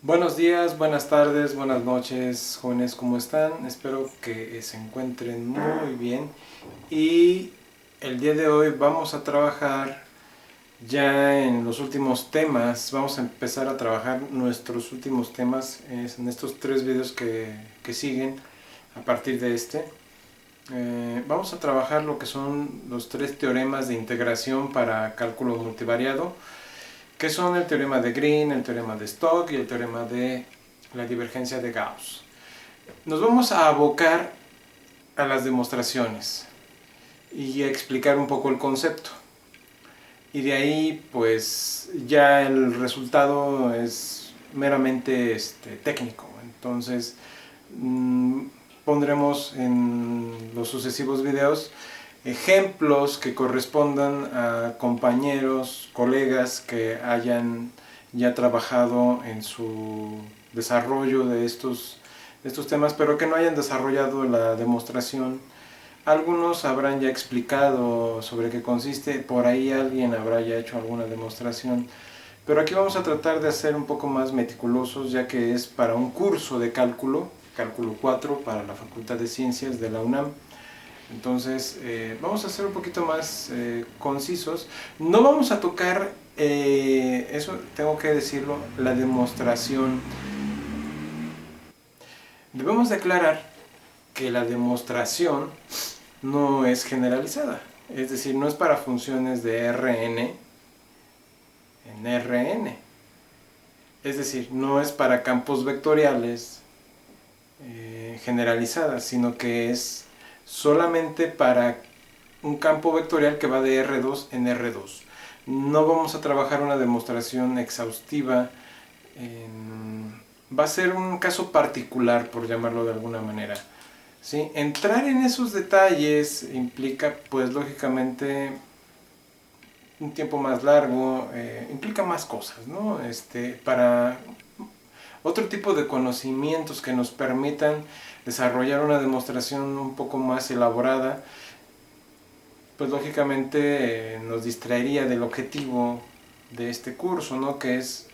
Buenos días, buenas tardes, buenas noches, jóvenes, ¿cómo están? Espero que se encuentren muy bien. Y el día de hoy vamos a trabajar ya en los últimos temas. Vamos a empezar a trabajar nuestros últimos temas en estos tres videos que siguen a partir de este. Vamos a trabajar lo que son los tres teoremas de integración para cálculo multivariado, que son el teorema de Green, el teorema de Stokes y el teorema de la divergencia de Gauss. Nos vamos a abocar a las demostraciones y a explicar un poco el concepto. Y de ahí, pues, ya el resultado es meramente técnico. Entonces, pondremos en los sucesivos videos ejemplos que correspondan a compañeros, colegas que hayan ya trabajado en su desarrollo de estos temas, pero que no hayan desarrollado la demostración. Algunos habrán ya explicado sobre qué consiste, por ahí alguien habrá ya hecho alguna demostración, pero aquí vamos a tratar de hacer un poco más meticulosos, ya que es para un curso de cálculo 4 para la Facultad de Ciencias de la UNAM. Entonces, vamos a ser un poquito más concisos. No vamos a tocar, eso tengo que decirlo, la demostración. Debemos declarar que la demostración no es generalizada. Es decir, no es para funciones de Rn en Rn. Es decir, no es para campos vectoriales generalizadas, sino que es solamente para un campo vectorial que va de R2 en R2. No vamos a trabajar una demostración exhaustiva. Va a ser un caso particular, por llamarlo de alguna manera. ¿Sí? Entrar en esos detalles implica, pues lógicamente, un tiempo más largo, implica más cosas, ¿no? Para otro tipo de conocimientos que nos permitan desarrollar una demostración un poco más elaborada, pues lógicamente nos distraería del objetivo de este curso, ¿no? Que es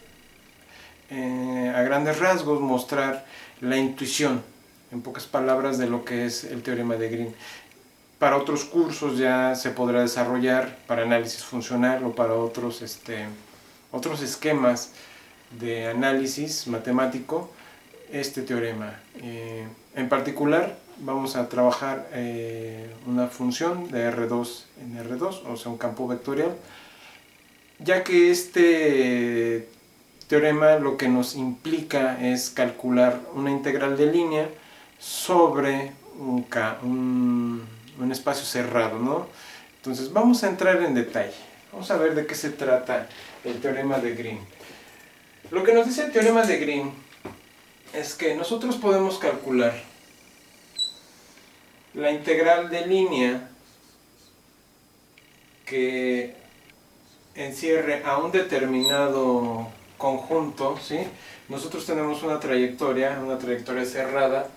a grandes rasgos mostrar la intuición, en pocas palabras, de lo que es el teorema de Green. Para otros cursos ya se podrá desarrollar para análisis funcional o para otros esquemas de análisis matemático este teorema. En particular vamos a trabajar una función de R2 en R2, o sea un campo vectorial, ya que este teorema lo que nos implica es calcular una integral de línea sobre un espacio cerrado, ¿no? Entonces vamos a entrar en detalle. Vamos a ver de qué se trata el teorema de Green. Lo que nos dice el teorema de Green es que nosotros podemos calcular la integral de línea que encierre a un determinado conjunto, ¿sí? Nosotros tenemos una trayectoria cerrada,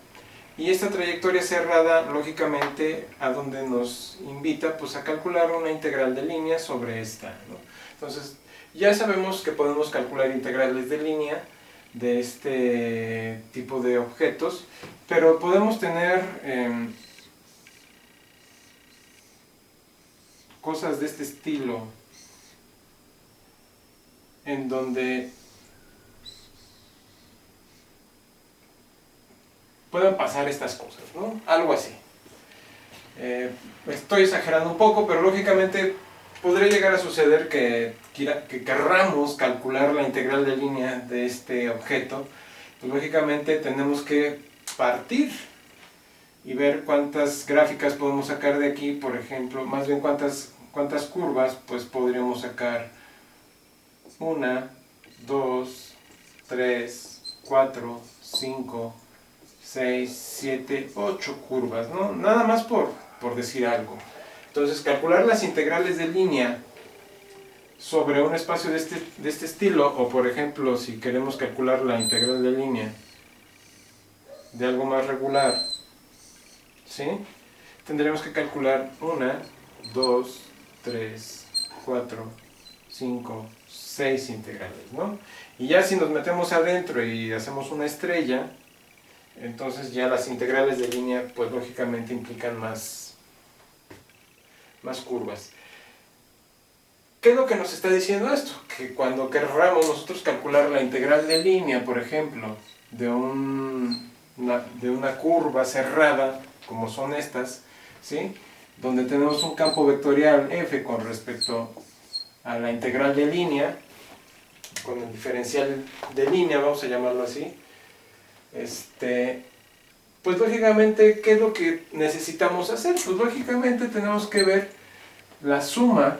y esta trayectoria cerrada, lógicamente, a donde nos invita, pues, a calcular una integral de línea sobre esta, ¿no? Entonces, ya sabemos que podemos calcular integrales de línea de este tipo de objetos, pero podemos tener cosas de este estilo, en donde puedan pasar estas cosas, ¿no? Algo así. Estoy exagerando un poco, pero lógicamente podría llegar a suceder que querramos calcular la integral de línea de este objeto. Pues lógicamente tenemos que partir y ver cuántas gráficas podemos sacar de aquí, por ejemplo, más bien cuántas curvas pues podríamos sacar. 1, 2, 3, 4, 5, 6, 7, 8 curvas, ¿no? Nada más por decir algo. Entonces, calcular las integrales de línea sobre un espacio de este estilo, o por ejemplo, si queremos calcular la integral de línea de algo más regular, ¿sí? Tendremos que calcular 1, 2, 3, 4, 5, 6 integrales, ¿no? Y ya si nos metemos adentro y hacemos una estrella, entonces ya las integrales de línea, pues lógicamente implican más curvas. ¿Qué es lo que nos está diciendo esto? Que cuando querramos nosotros calcular la integral de línea, por ejemplo, de una curva cerrada, como son estas, ¿sí? Donde tenemos un campo vectorial f con respecto a la integral de línea, con el diferencial de línea, vamos a llamarlo así, pues lógicamente, ¿qué es lo que necesitamos hacer? Pues lógicamente tenemos que ver la suma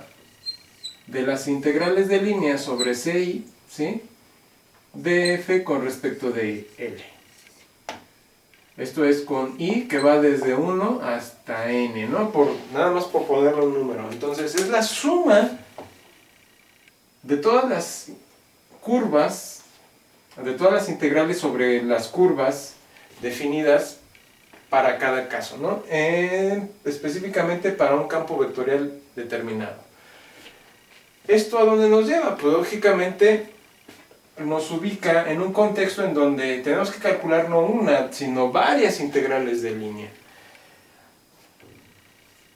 de las integrales de línea sobre CI, ¿sí?, de f con respecto de L. Esto es con I que va desde 1 hasta n, ¿no? Nada más por ponerle un número. Entonces es la suma de todas las curvas, de todas las integrales sobre las curvas definidas para cada caso, ¿no? Específicamente para un campo vectorial determinado. ¿Esto a dónde nos lleva? Pues lógicamente nos ubica en un contexto en donde tenemos que calcular no una, sino varias integrales de línea.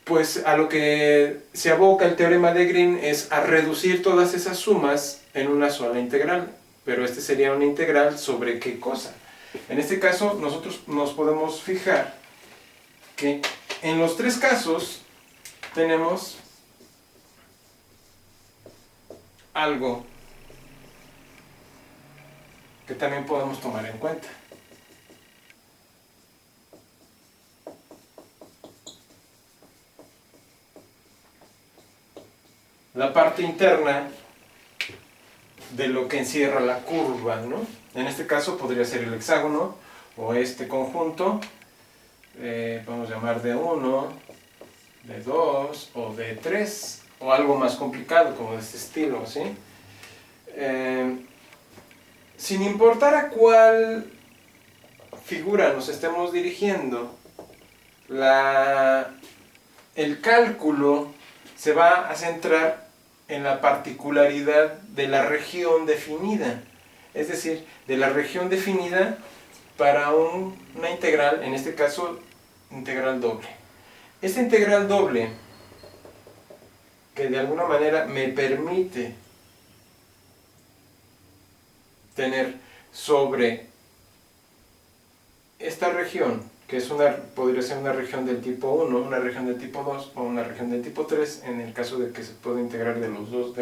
Pues a lo que se aboca el teorema de Green es a reducir todas esas sumas en una sola integral. Pero este sería una integral sobre ¿qué cosa? En este caso nosotros nos podemos fijar que en los tres casos tenemos algo que también podemos tomar en cuenta. La parte interna de lo que encierra la curva, ¿no? En este caso podría ser el hexágono o este conjunto, podemos llamar D1, D2 o D3 o algo más complicado como de este estilo, ¿sí? Sin importar a cuál figura nos estemos dirigiendo, el cálculo se va a centrar en la particularidad de la región definida, es decir, de la región definida para una integral, en este caso, integral doble. Esta integral doble, que de alguna manera me permite tener sobre esta región, que podría ser una región del tipo 1, una región del tipo 2 o una región del tipo 3, en el caso de que se pueda integrar de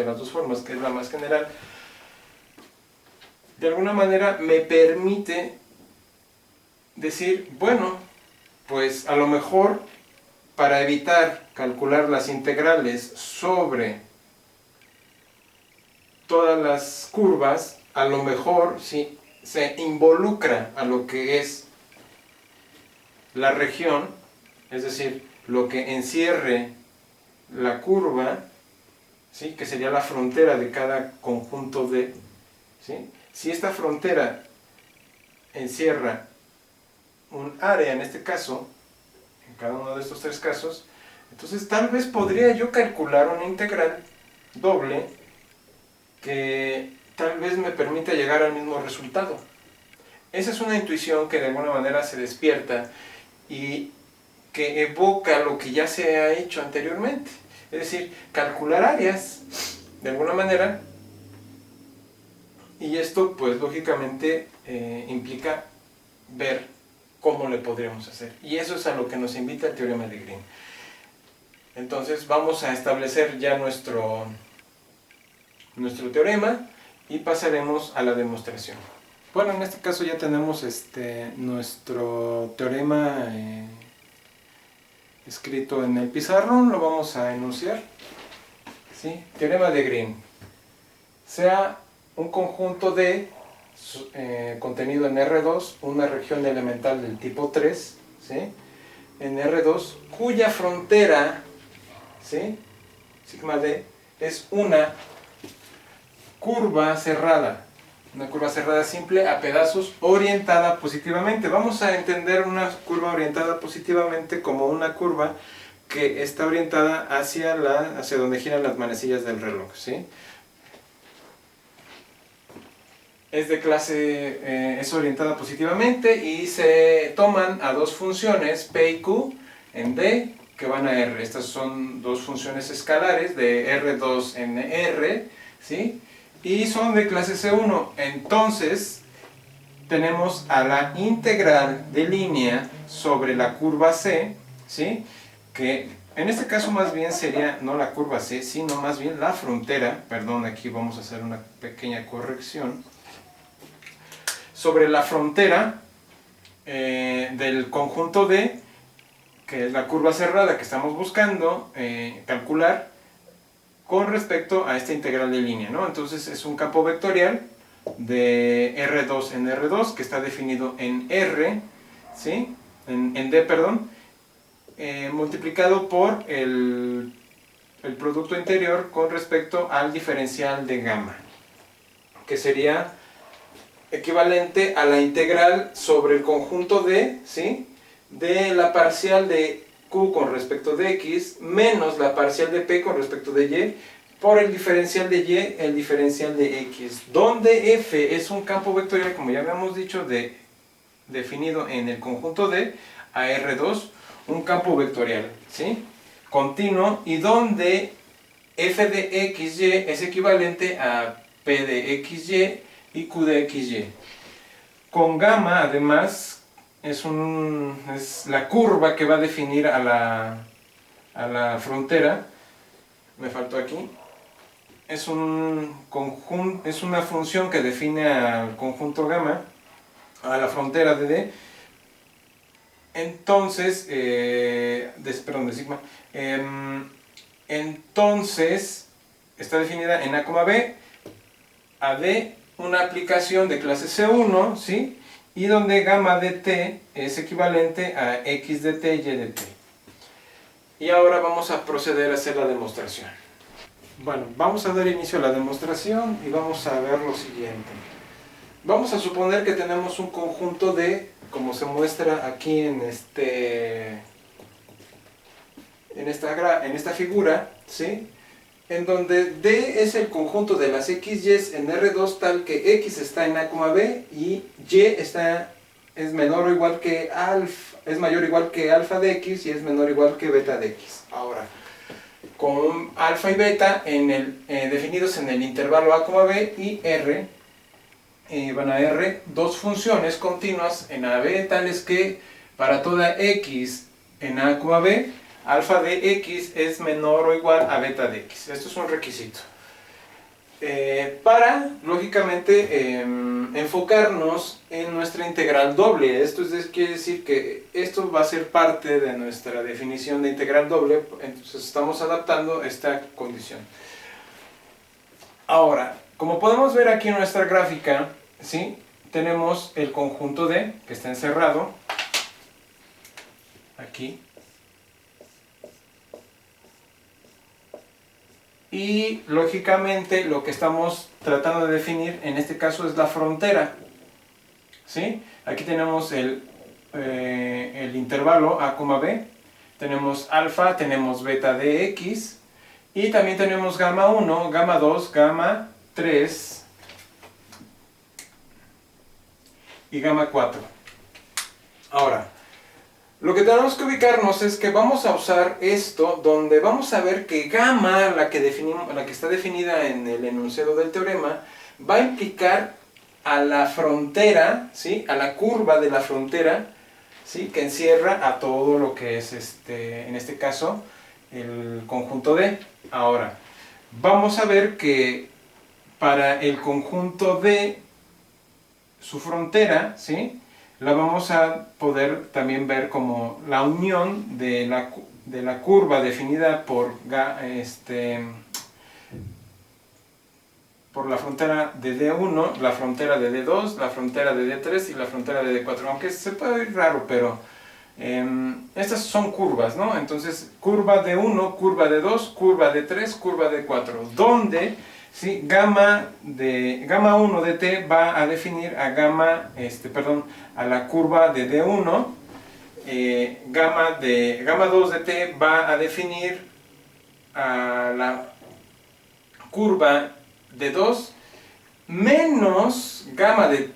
las dos formas, que es la más general, de alguna manera me permite decir, bueno, pues a lo mejor para evitar calcular las integrales sobre todas las curvas, a lo mejor si se involucra a lo que es la región, es decir, lo que encierre la curva, ¿sí?, que sería la frontera de cada conjunto de, ¿sí? Si esta frontera encierra un área, en este caso, en cada uno de estos tres casos, entonces tal vez podría yo calcular una integral doble que tal vez me permita llegar al mismo resultado. Esa es una intuición que de alguna manera se despierta y que evoca lo que ya se ha hecho anteriormente. Es decir, calcular áreas de alguna manera, y esto pues lógicamente implica ver cómo le podríamos hacer. Y eso es a lo que nos invita el teorema de Green. Entonces vamos a establecer ya nuestro teorema y pasaremos a la demostración. Bueno, en este caso ya tenemos nuestro teorema escrito en el pizarrón, lo vamos a enunciar. ¿Sí? Teorema de Green. Sea un conjunto de contenido en R2, una región elemental del tipo 3, ¿sí?, en R2, cuya frontera, ¿sí?, sigma D, es una curva cerrada simple a pedazos orientada positivamente. Vamos a entender una curva orientada positivamente como una curva que está orientada hacia donde giran las manecillas del reloj, ¿sí? es de clase, es orientada positivamente y se toman a dos funciones, P y Q, en D, que van a R. Estas son dos funciones escalares de R2 en R, ¿sí? Y son de clase C1. Entonces, tenemos a la integral de línea sobre la curva C, ¿sí? Que en este caso más bien sería no la curva C, sino más bien la frontera. Perdón, aquí vamos a hacer una pequeña corrección. Sobre la frontera del conjunto D, que es la curva cerrada que estamos buscando calcular con respecto a esta integral de línea, ¿no? Entonces es un campo vectorial de R2 en R2 que está definido en R, ¿sí? En D, perdón, multiplicado por el producto interior con respecto al diferencial de gamma, que sería equivalente a la integral sobre el conjunto D, ¿sí? De la parcial de Q con respecto de X menos la parcial de P con respecto de Y por el diferencial de Y, el diferencial de X, donde F es un campo vectorial, como ya habíamos dicho, definido en el conjunto D a R2, un campo vectorial, ¿sí? Continuo, y donde F de XY es equivalente a P de XY y Q de XY. Con gamma, además, es la curva que va a definir a la frontera. Me faltó aquí. Es una función que define al conjunto gamma, a la frontera de D. Entonces, perdón, de sigma. Entonces, está definida en A, B, a D, una aplicación de clase C1, ¿sí? Y donde gamma de t es equivalente a x de t, y de t. Y ahora vamos a proceder a hacer la demostración. Bueno, vamos a dar inicio a la demostración y vamos a ver lo siguiente. Vamos a suponer que tenemos un conjunto de, como se muestra aquí en esta figura, ¿sí? En donde D es el conjunto de las XYs en R2 tal que X está en A, B y Y es menor o igual que alfa, es mayor o igual que alfa de X y es menor o igual que beta de X. Ahora, con alfa y beta definidos en el intervalo A, B y R, van a R dos funciones continuas en AB tales que para toda X en A, B, alfa de X es menor o igual a beta de X. Esto es un requisito. Para, lógicamente, enfocarnos en nuestra integral doble. Esto quiere decir que esto va a ser parte de nuestra definición de integral doble, entonces estamos adaptando esta condición. Ahora, como podemos ver aquí en nuestra gráfica, ¿sí? Tenemos el conjunto D, que está encerrado, aquí. Y lógicamente lo que estamos tratando de definir en este caso es la frontera, ¿sí? Aquí tenemos el intervalo A, B, tenemos alfa, tenemos beta de X y también tenemos gamma 1, gamma 2, gamma 3 y gamma 4. Ahora, lo que tenemos que ubicarnos es que vamos a usar esto, donde vamos a ver que gamma, la que está definida en el enunciado del teorema, va a implicar a la frontera, ¿sí? A la curva de la frontera, ¿sí? Que encierra a todo lo que es, en este caso, el conjunto D. Ahora, vamos a ver que para el conjunto D, su frontera, ¿sí? La vamos a poder también ver como la unión de la curva definida por la frontera de D1, la frontera de D2, la frontera de D3 y la frontera de D4. Aunque se puede oír raro, pero estas son curvas, ¿no? Entonces, curva de 1, curva de 2, curva de 3, curva de 4, donde, ¿sí? Gamma 1 de t va a definir a a la curva de D1, gamma 2 de t va a definir a la curva de 2 menos gamma de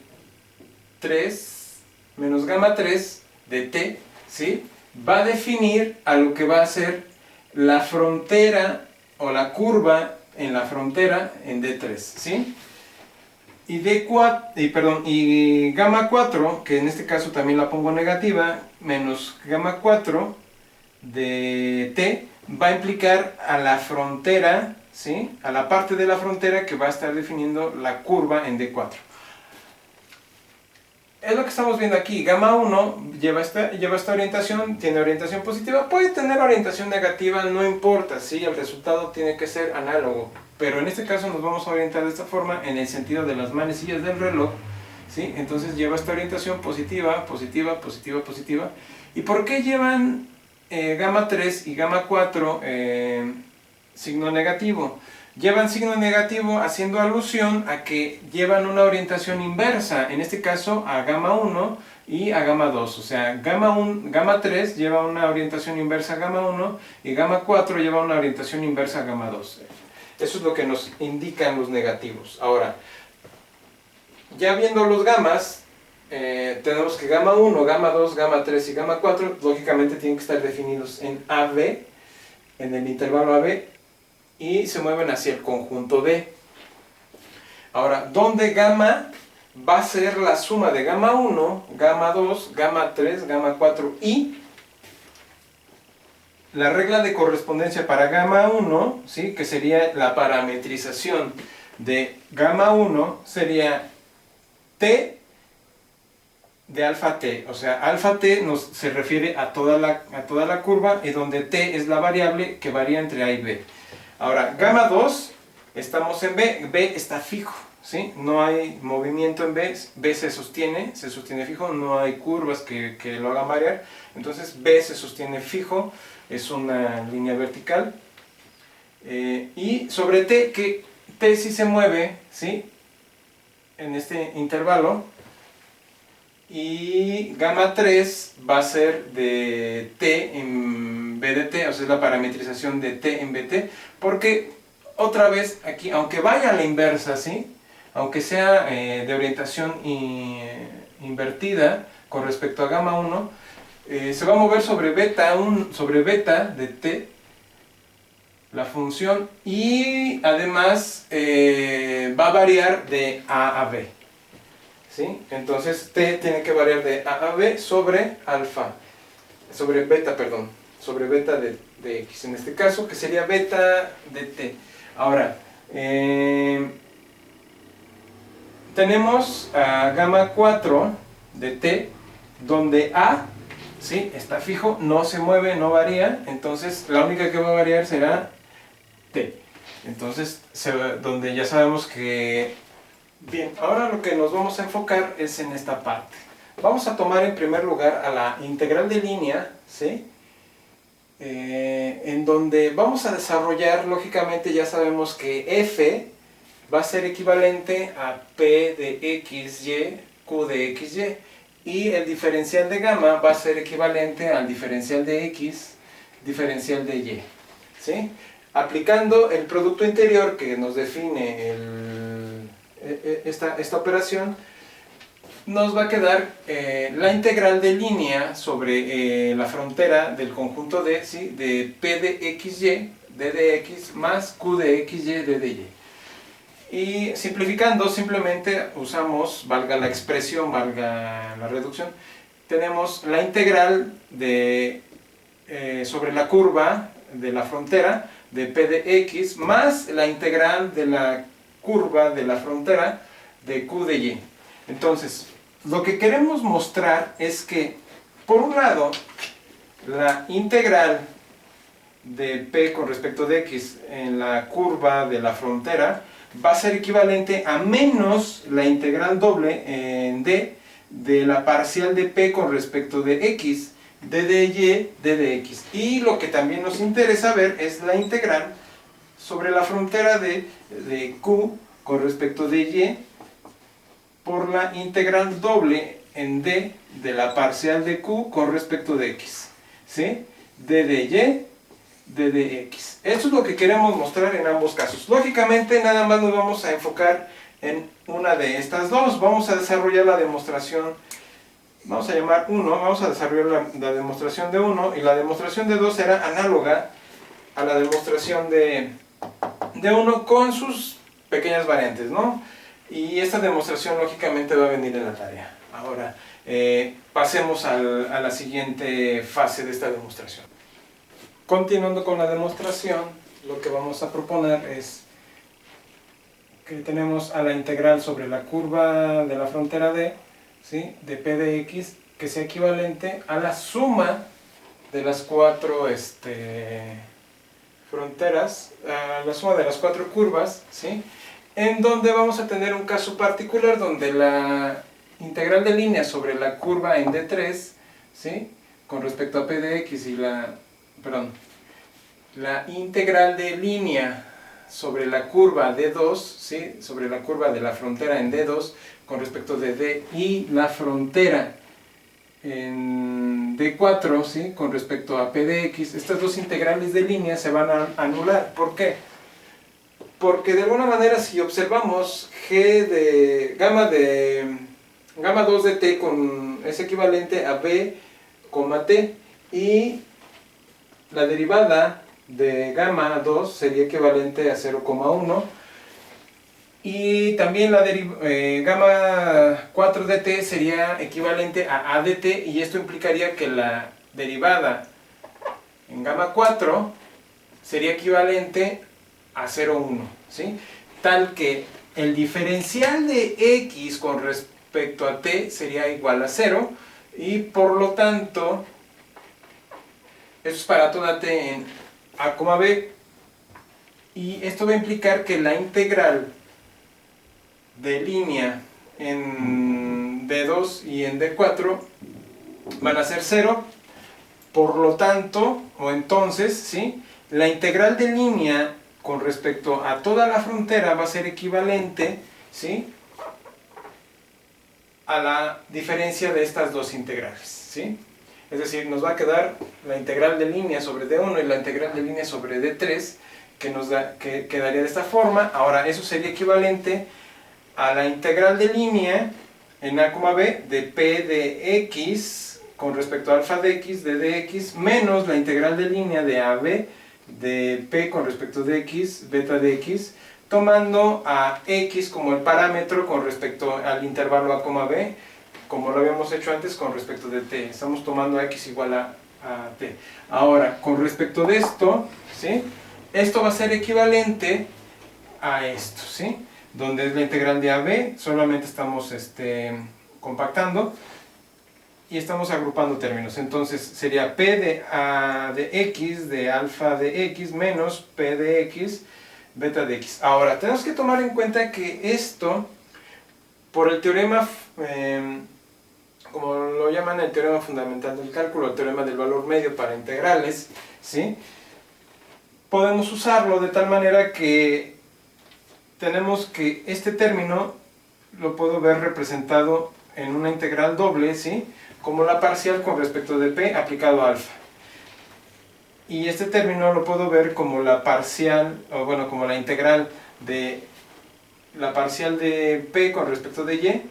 3, menos gamma 3 de t, ¿sí? Va a definir a lo que va a ser la frontera o la curva en la frontera en D3, ¿sí? Y gamma 4, que en este caso también la pongo negativa, menos gamma 4 de t, va a implicar a la frontera, ¿sí? A la parte de la frontera que va a estar definiendo la curva en D4. Es lo que estamos viendo aquí. Gamma 1 lleva esta orientación, tiene orientación positiva, puede tener orientación negativa, no importa, ¿sí? El resultado tiene que ser análogo. Pero en este caso nos vamos a orientar de esta forma en el sentido de las manecillas del reloj, ¿sí? Entonces lleva esta orientación positiva, positiva, positiva, positiva. ¿Y por qué llevan gamma 3 y gamma 4 signo negativo? Llevan signo negativo haciendo alusión a que llevan una orientación inversa, en este caso a gamma 1 y a gamma 2. O sea, gamma 3 lleva una orientación inversa a gamma 1 y gamma 4 lleva una orientación inversa a gamma 2. Eso es lo que nos indican los negativos. Ahora, ya viendo los gamas, tenemos que gamma 1, gamma 2, gamma 3 y gamma 4 lógicamente tienen que estar definidos en AB, en el intervalo AB, y se mueven hacia el conjunto D. Ahora, ¿dónde gamma va a ser la suma de gamma 1, gamma 2, gamma 3, gamma 4 y la regla de correspondencia para gamma 1, ¿sí? Que sería la parametrización de gamma 1, sería t de alfa t, o sea, alfa t se refiere a toda la curva y donde t es la variable que varía entre A y B. Ahora, gamma 2, estamos en B, B está fijo, ¿sí? No hay movimiento en B, B se sostiene fijo, no hay curvas que lo hagan variar, entonces B se sostiene fijo, es una línea vertical, y sobre T, que T sí se mueve, ¿sí? En este intervalo, y gamma 3 va a ser de T en B de T, o sea, es la parametrización de T en BT, porque otra vez aquí, aunque vaya a la inversa, ¿sí? Aunque sea de orientación invertida con respecto a gamma 1, se va a mover sobre beta de T, la función, y además va a variar de A a B. ¿Sí? Entonces t tiene que variar de A a B sobre beta de x, en este caso, que sería beta de t. Ahora, tenemos a gamma 4 de t, donde A, ¿sí? Está fijo, no se mueve, no varía, entonces la única que va a variar será t. Entonces, donde ya sabemos que... Bien, ahora lo que nos vamos a enfocar es en esta parte. Vamos a tomar en primer lugar a la integral de línea, ¿sí? En donde vamos a desarrollar, lógicamente ya sabemos que f va a ser equivalente a p de xy, q de xy, y el diferencial de gamma va a ser equivalente al diferencial de x, diferencial de y, ¿sí? Aplicando el producto interior que nos define esta operación, nos va a quedar la integral de línea sobre la frontera del conjunto D, ¿sí? De P de XY, D de X, más Q de XY, D de Y. Y simplificando, simplemente usamos, valga la expresión, valga la reducción, tenemos la integral sobre la curva de la frontera de P de X, más la integral de la curva de la frontera de Q de Y. Entonces, lo que queremos mostrar es que, por un lado, la integral de P con respecto de X en la curva de la frontera va a ser equivalente a menos la integral doble en D de la parcial de P con respecto de X, D de Y, D de X. Y lo que también nos interesa ver es la integral sobre la frontera de Q con respecto de Y por la integral doble en D de la parcial de Q con respecto de X, ¿sí? D de Y, D de X. Esto es lo que queremos mostrar en ambos casos. Lógicamente nada más nos vamos a enfocar en una de estas dos. Vamos a desarrollar la demostración, vamos a llamar 1, vamos a desarrollar la demostración de 1, y la demostración de 2 será análoga a la demostración de 1 con sus pequeñas variantes, ¿no? Y esta demostración lógicamente va a venir en la tarea. Ahora, pasemos a la siguiente fase de esta demostración. Continuando con la demostración, lo que vamos a proponer es que tenemos a la integral sobre la curva de la frontera D, ¿sí?, de p de x, que sea equivalente a la suma de las cuatro fronteras, a la suma de las cuatro curvas, ¿sí?, en donde vamos a tener un caso particular donde la integral de línea sobre la curva en D3, ¿sí?, con respecto a p de x y la integral de línea sobre la curva D2, ¿sí?, sobre la curva de la frontera en D2 con respecto de D, y la frontera en D4, ¿sí?, con respecto a p de x, estas dos integrales de línea se van a anular. ¿Por qué? Porque de alguna manera, si observamos g de gamma 2 de t es equivalente a b, t, y la derivada de gamma 2 sería equivalente a 0,1, y también la gamma 4 de t sería equivalente a a de t, y esto implicaría que la derivada en gamma 4 sería equivalente a 0,1, ¿sí?, tal que el diferencial de x con respecto a t sería igual a 0, y por lo tanto, esto es para toda t en a, b, y esto va a implicar que la integral de línea en D2 y en D4 van a ser 0, por lo tanto, o entonces, ¿sí?, la integral de línea con respecto a toda la frontera va a ser equivalente, ¿sí?, a la diferencia de estas dos integrales, ¿sí? Es decir, nos va a quedar la integral de línea sobre D1 y la integral de línea sobre D3, que quedaría de esta forma. Ahora, eso sería equivalente a la integral de línea en a, b de p de x con respecto a alfa de x de dx, menos la integral de línea de ab de p con respecto de x, beta de x, tomando a x como el parámetro con respecto al intervalo a, b, como lo habíamos hecho antes con respecto de t. Estamos tomando a x igual a t. Ahora, con respecto de esto, ¿sí?, esto va a ser equivalente a esto, ¿sí?, donde es la integral de AB, solamente estamos compactando y estamos agrupando términos. Entonces sería P de X de alfa de X menos P de X beta de X. Ahora, tenemos que tomar en cuenta que esto, por el teorema, como lo llaman el teorema fundamental del cálculo, el teorema del valor medio para integrales, ¿sí?, podemos usarlo de tal manera que tenemos que este término lo puedo ver representado en una integral doble, ¿sí?, como la parcial con respecto de p aplicado a alfa. Y este término lo puedo ver como la parcial, o bueno, como la integral de la parcial de p con respecto de y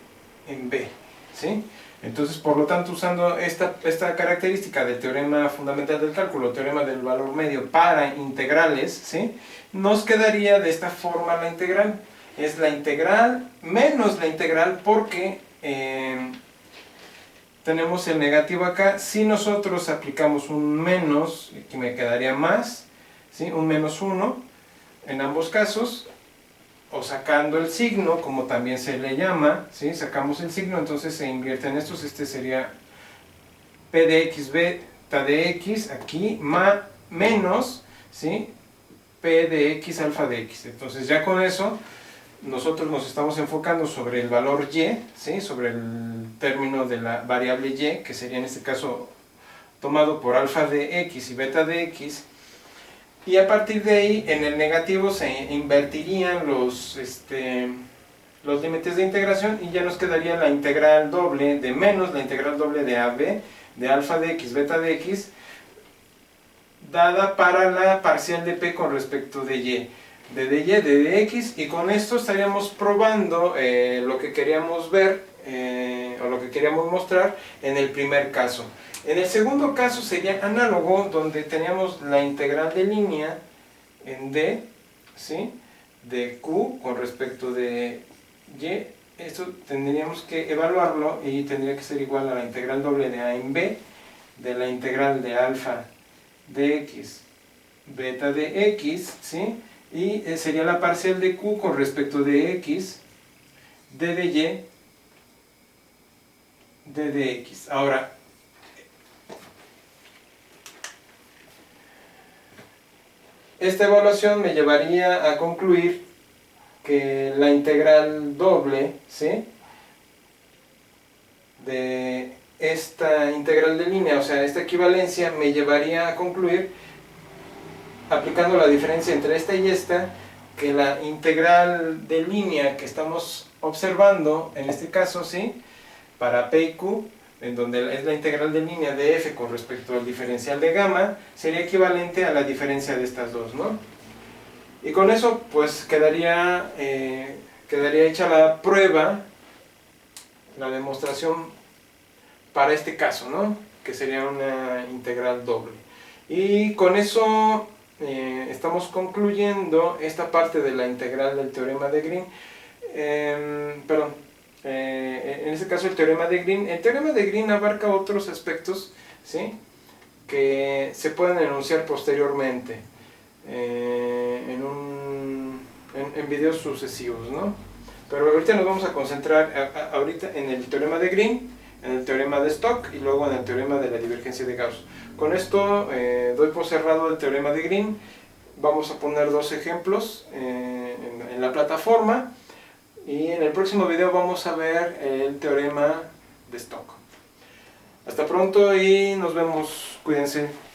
en b, ¿sí? Entonces, por lo tanto, usando esta característica del teorema fundamental del cálculo, teorema del valor medio para integrales, ¿sí?, nos quedaría de esta forma la integral. Es la integral menos la integral, porque tenemos el negativo acá. Si nosotros aplicamos un menos, aquí me quedaría más, ¿sí?, un menos 1 en ambos casos, o sacando el signo, como también se le llama, ¿sí?, sacamos el signo, entonces se invierten estos. Este sería p de x beta de x aquí, menos, ¿sí?, p de x alfa de x. Entonces ya con eso nosotros nos estamos enfocando sobre el valor y, ¿sí?, sobre el término de la variable y, que sería en este caso tomado por alfa de x y beta de x. Y a partir de ahí, en el negativo se invertirían los límites de integración, y ya nos quedaría la integral doble de menos la integral doble de AB de alfa de x beta de x, dada para la parcial de p con respecto de y. de dy, de dx, y con esto estaríamos probando lo que queríamos ver o lo que queríamos mostrar en el primer caso. En el segundo caso sería análogo, donde teníamos la integral de línea en d, ¿sí?, de q con respecto de y. Esto tendríamos que evaluarlo y tendría que ser igual a la integral doble de a en b de la integral de alfa de x beta de x, ¿sí?, y sería la parcial de q con respecto de x d de y d de x. Ahora, esta evaluación me llevaría a concluir que la integral doble, ¿sí?, de esta integral de línea, o sea, esta equivalencia, me llevaría a concluir, aplicando la diferencia entre esta y esta, que la integral de línea que estamos observando, en este caso, ¿sí?, para P y Q, en donde es la integral de línea de f con respecto al diferencial de gamma, sería equivalente a la diferencia de estas dos, ¿no? Y con eso, pues, quedaría hecha la prueba, la demostración para este caso, ¿no?, que sería una integral doble. Y con eso estamos concluyendo esta parte de la integral del teorema de Green. En este caso el teorema de Green. El teorema de Green abarca otros aspectos, ¿sí?, que se pueden enunciar posteriormente en videos sucesivos, ¿no? Pero ahorita nos vamos a concentrar ahorita en el teorema de Green, en el teorema de Stokes y luego en el teorema de la divergencia de Gauss. Con esto doy por cerrado el teorema de Green. Vamos a poner dos ejemplos en la plataforma, y en el próximo video vamos a ver el teorema de Stokes. Hasta pronto y nos vemos. Cuídense.